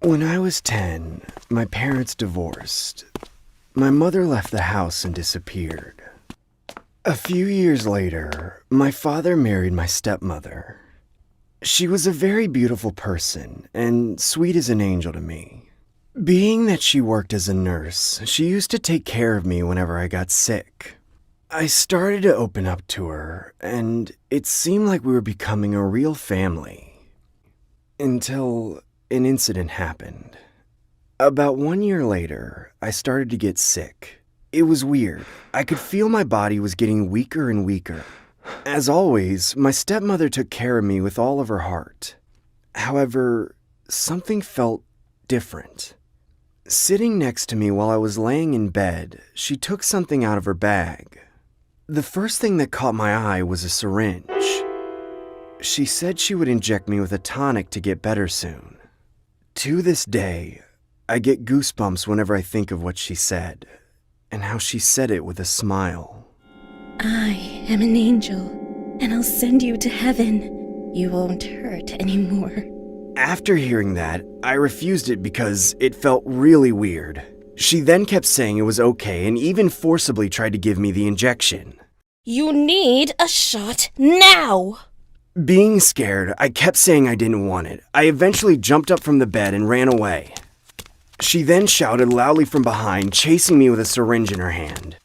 When I was 10, my parents divorced. My mother left the house and disappeared. A few years later, my father married my stepmother. She was a very beautiful person and sweet as an angel to me. Being that she worked as a nurse, she used to take care of me whenever I got sick. I started to open up to her, and it seemed like we were becoming a real family. Until an incident happened. About 1 year later, I started to get sick. It was weird. I could feel my body was getting weaker and weaker. As always, my stepmother took care of me with all of her heart. However, something felt different. Sitting next to me while I was laying in bed, she took something out of her bag. The first thing that caught my eye was a syringe. She said she would inject me with a tonic to get better soon. To this day, I get goosebumps whenever I think of what she said, and how she said it with a smile. I am an angel, and I'll send you to heaven. You won't hurt anymore. After hearing that, I refused it because it felt really weird. She then kept saying it was okay and even forcibly tried to give me the injection. You need a shot now! Being scared, I kept saying I didn't want it. I eventually jumped up from the bed and ran away. She then shouted loudly from behind, chasing me with a syringe in her hand.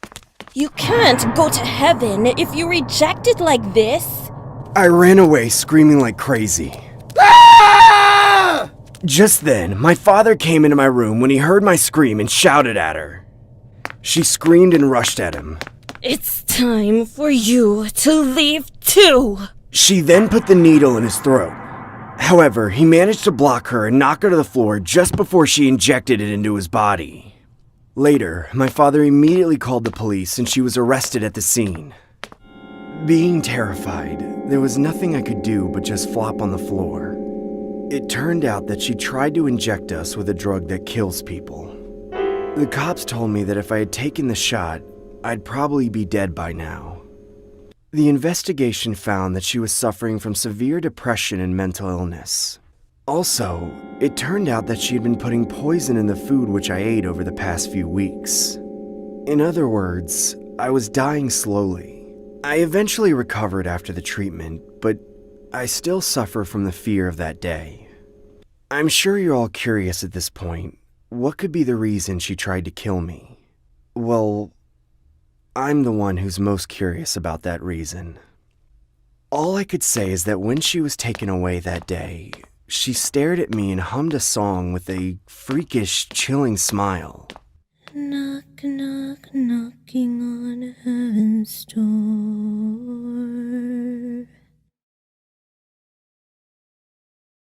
You can't go to heaven if you reject it like this. I ran away screaming like crazy. Ah! Just then, my father came into my room when he heard my scream and shouted at her. She screamed and rushed at him. It's time for you to leave too. She then put the needle in his throat. However, he managed to block her and knock her to the floor just before she injected it into his body. Later, my father immediately called the police and she was arrested at the scene. Being terrified, there was nothing I could do but just flop on the floor. It turned out that she tried to inject us with a drug that kills people. The cops told me that if I had taken the shot, I'd probably be dead by now. The investigation found that she was suffering from severe depression and mental illness. Also, it turned out that she had been putting poison in the food which I ate over the past few weeks. In other words, I was dying slowly. I eventually recovered after the treatment, but I still suffer from the fear of that day. I'm sure you're all curious at this point. What could be the reason she tried to kill me? Well, I'm the one who's most curious about that reason. All I could say is that when she was taken away that day, she stared at me and hummed a song with a freakish, chilling smile. Knock, knock, knocking on heaven's door.